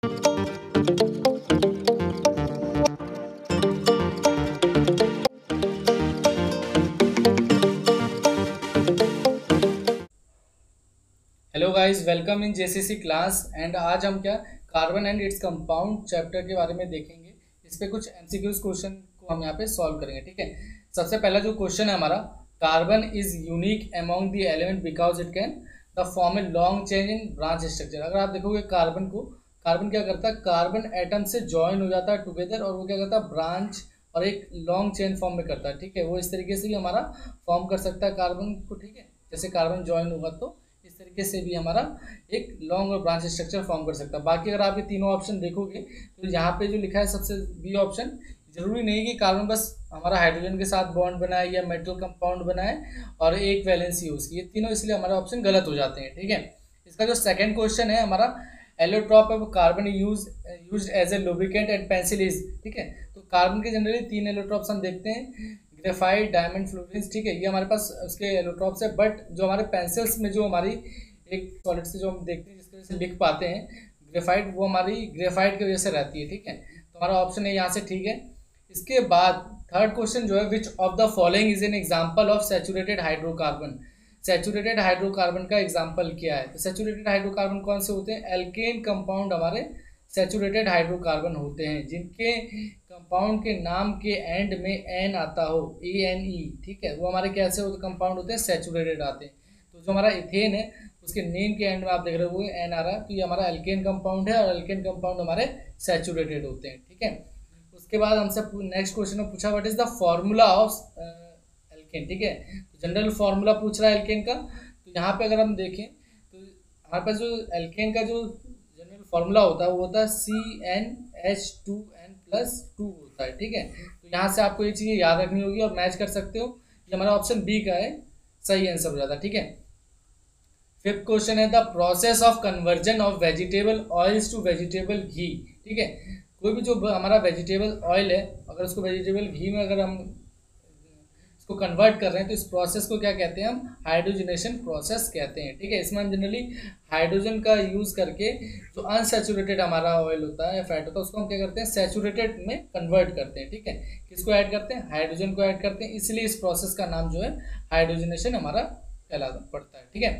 Hello guys, welcome in JCC class. And आज हम क्या carbon and its compound chapter के बारे में देखेंगे। इस पे कुछ एमसीक्यूज क्वेश्चन को हम यहाँ पे सॉल्व करेंगे। ठीक है, सबसे पहला जो क्वेश्चन है हमारा, carbon is unique among the element because it can the form a long chain in branch structure. अगर आप देखोगे कार्बन को, कार्बन क्या करता है, कार्बन एटम से ज्वाइन हो जाता है टुगेदर, और वो क्या करता है, ब्रांच और एक लॉन्ग चेन फॉर्म में करता है। ठीक है, वो इस तरीके से भी हमारा फॉर्म कर सकता है कार्बन को। ठीक है, जैसे कार्बन ज्वाइन होगा तो इस तरीके से भी हमारा एक लॉन्ग और ब्रांच स्ट्रक्चर फॉर्म कर सकता है। बाकी अगर आप ये तीनों ऑप्शन देखोगे तो यहाँ पे जो लिखा है सबसे बी ऑप्शन, जरूरी नहीं कि कार्बन बस हमारा हाइड्रोजन के साथ बॉन्ड बनाए या मेटल कंपाउंड बनाए और एक वैलेंसी हो उसकी, ये तीनों, इसलिए हमारा ऑप्शन गलत हो जाते हैं। ठीक है, इसका जो सेकंड क्वेश्चन है हमारा, allotrope of carbon used as a lubricant and pencil is. ठीक है, तो कार्बन के जनरली तीन एलोट्रॉप्स हम देखते हैं, ग्रेफाइट, डायमंड, फ्लोरेंस। ठीक है, ये हमारे पास उसके एलोट्रॉप्स है। बट जो हमारे पेंसिल्स में जो हमारी एक सॉलिड से जो हम देखते हैं जिसकी वजह से लिख पाते हैं ग्रेफाइट, वो हमारी ग्रेफाइट की वजह से रहती है। ठीक है, तो हमारा ऑप्शन है यहाँ से ठीक है। इसके बाद थर्ड क्वेश्चन जो है, which of the following is an example of saturated hydrocarbon. Saturated hydrocarbon का एग्जाम्पल क्या है? तो सैचुरेटेड हाइड्रोकार्बन कौन से होते हैं? एल्केन कंपाउंड हमारे सैचुरेटेड हाइड्रोकार्बन होते हैं, जिनके कंपाउंड के नाम के एंड में एन आता हो, ANE। ठीक है, वो हमारे कैसे होते कंपाउंड होते हैं, सैचुरेटेड आते हैं। तो जो हमारा इथेन है उसके नेम के एंड में आप देख रहे हो एन आ रहा है, तो ये हमारा एल्केन कंपाउंड है और एल्केन कंपाउंड हमारे सैचुरेटेड होते हैं। ठीक है, उसके बाद हमसे नेक्स्ट क्वेश्चन में पूछा, what is the formula of alkene. ठीक है, तो जनरल फॉर्मूला पूछ रहा है एल्केन का। तो यहाँ पे अगर हम देखें तो हमारे पास जो एल्केन का जो जनरल फॉर्मूला होता है वो होता है CnH2n+2 होता है। ठीक है, तो यहाँ से आपको ये चीज़ें याद रखनी होगी और मैच कर सकते हो। ये हमारा ऑप्शन बी का है, सही आंसर हो जाता है। ठीक है, फिफ्थ क्वेश्चन है, the process of conversion of vegetable oils to vegetable ghee. ठीक है, कोई भी जो हमारा वेजिटेबल ऑयल है, अगर उसको वेजिटेबल घी में अगर हम इसको कन्वर्ट कर रहे हैं तो इस प्रोसेस को क्या कहते हैं हम? हाइड्रोजनेशन प्रोसेस कहते हैं। ठीक है, इसमें हम जनरली हाइड्रोजन का यूज़ करके जो अनसैचुरेटेड हमारा ऑयल होता है या फैट होता है उसको हम क्या करते हैं, सैचुरेटेड में कन्वर्ट करते हैं। ठीक है, किसको ऐड करते हैं? हाइड्रोजन को ऐड करते हैं, इसलिए इस प्रोसेस का नाम जो है हाइड्रोजनेशन हमारा कहलाता पड़ता है। ठीक है,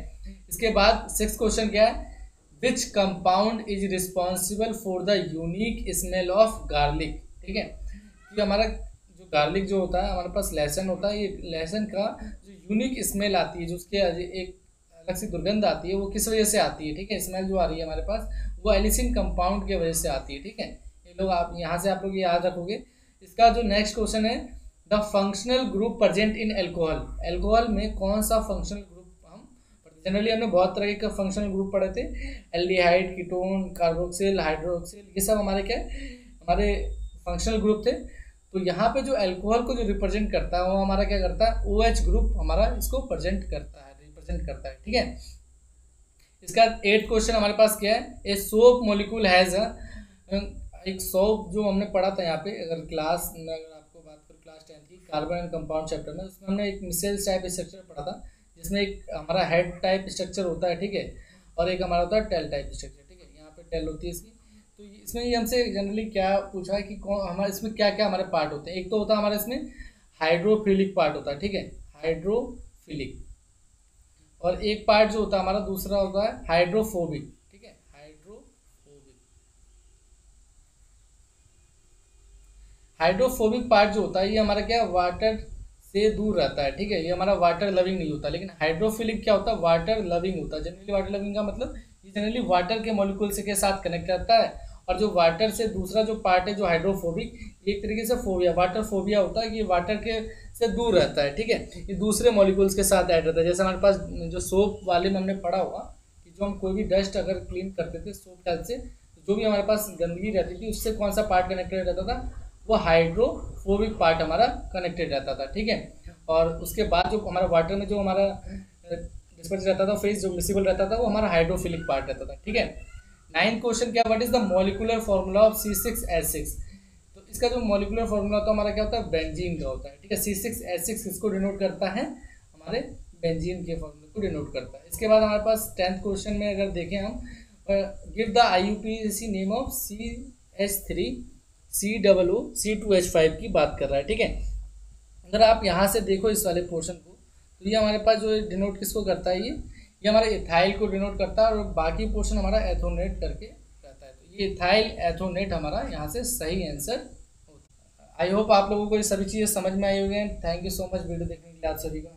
इसके बाद सिक्स क्वेश्चन क्या है, which compound is responsible for the unique smell of garlic. ठीक है, ये हमारा जो गार्लिक जो होता है, हमारे पास लहसुन होता है, ये लहसुन का जो यूनिक स्मेल आती है, जो उसके एक अलग सी दुर्गंध आती है, वो किस वजह से आती है? ठीक है, स्मेल जो आ रही है हमारे पास वो एलिसिन कंपाउंड की वजह से आती है। ठीक है, ये लोग आप यहाँ से आप लोग याद रखोगे। इसका जो नेक्स्ट क्वेश्चन है, the functional group present in alcohol. Alcohol में कौन सा फंक्शनल ग्रुप हम, जनरली हमने बहुत तरह के फंक्शनल ग्रुप पढ़े थे, एल्डिहाइड, कीटोन, कार्बोक्सिल, हाइड्रोक्सिल, ये सब हमारे क्या हमारे फंक्शनल ग्रुप थे। तो यहाँ पे जो अल्कोहल को जो रिप्रेजेंट करता है वो हमारा क्या करता है, OH ग्रुप हमारा इसको प्रेजेंट करता है, रिप्रेजेंट करता है। ठीक है, इसका एट्थ क्वेश्चन हमारे पास क्या है, ए सोप मॉलिक्यूल हैज एक सोप जो हमने पढ़ा था यहाँ पे, अगर क्लास में अगर आपको बात करूँ क्लास 10 की कार्बन एंड कंपाउंड चैप्टर में, उसमें हमने एक मिसेल्स टाइप स्ट्रक्चर पढ़ा था, जिसमें एक हमारा हेड टाइप स्ट्रक्चर होता है। ठीक है, और एक हमारा होता है टेल टाइप स्ट्रक्चर। ठीक है, यहाँ पे टेल होती है इसकी। तो इसमें ये हमसे जनरली क्या पूछा है कि कौन हमारे इसमें क्या क्या हमारे पार्ट होते हैं। एक तो होता है हमारे इसमें हाइड्रोफिलिक पार्ट होता है। ठीक है, हाइड्रोफिलिक, और एक पार्ट जो होता है हमारा दूसरा होता है हाइड्रोफोबिक। ठीक है, हाइड्रोफोबिक, हाइड्रोफोबिक पार्ट जो होता है ये हमारा क्या, वाटर से दूर रहता है। ठीक है, ये हमारा वाटर लविंग नहीं होता। लेकिन हाइड्रोफिलिक क्या होता है, वाटर लविंग होता है। जनरली वाटर लविंग का मतलब ये जनरली वाटर के मॉलिक्यूल्स के साथ कनेक्ट रहता है, और जो वाटर से दूसरा जो पार्ट है जो हाइड्रोफोबिक, एक तरीके से फोबिया, वाटर फोबिया होता है कि वाटर के से दूर रहता है। ठीक है, ये दूसरे मॉलिक्यूल्स के साथ ऐड रहता है। जैसे हमारे पास जो सोप वाले में हमने पढ़ा हुआ कि जो हम कोई भी डस्ट अगर क्लीन करते थे सोप हेल्प से, जो भी हमारे पास गंदगी रहती थी उससे कौन सा पार्ट कनेक्टेड रहता था, वो हाइड्रोफोबिक पार्ट हमारा कनेक्टेड रहता था। ठीक है, और उसके बाद जो हमारा वाटर में जो हमारा डिस्पर्स रहता था, फेज जो मिसिबल रहता था, वो हमारा हाइड्रोफिलिक पार्ट रहता था। ठीक है, नाइन्थ क्वेश्चन क्या, what is the molecular formula of C6H6। तो इसका जो मॉलिक्यूलर फॉर्मूला होता है हमारा क्या होता है, बेंजीन का होता है। ठीक है, C6H6 इसको डिनोट करता है, हमारे बेंजीन के फॉर्मूले को डिनोट करता है। इसके बाद हमारे पास 10th क्वेश्चन में अगर देखें हम, give the IUPAC name of CH3COO C2H5 की बात कर रहा है, ठीक है। अगर आप यहाँ से देखो इस वाले पोर्शन को, तो ये हमारे पास जो डिनोट किसको करता है, ये हमारे इथाइल को डिनोट करता है, और बाकी पोर्शन हमारा एथोनेट करके रहता है। तो ये इथाइल एथोनेट हमारा यहाँ से सही आंसर होता है। आई होप आप लोगों को ये सभी चीज़ें समझ में आई होंगी। Thank you so much video देखने के लिए आप सभी का।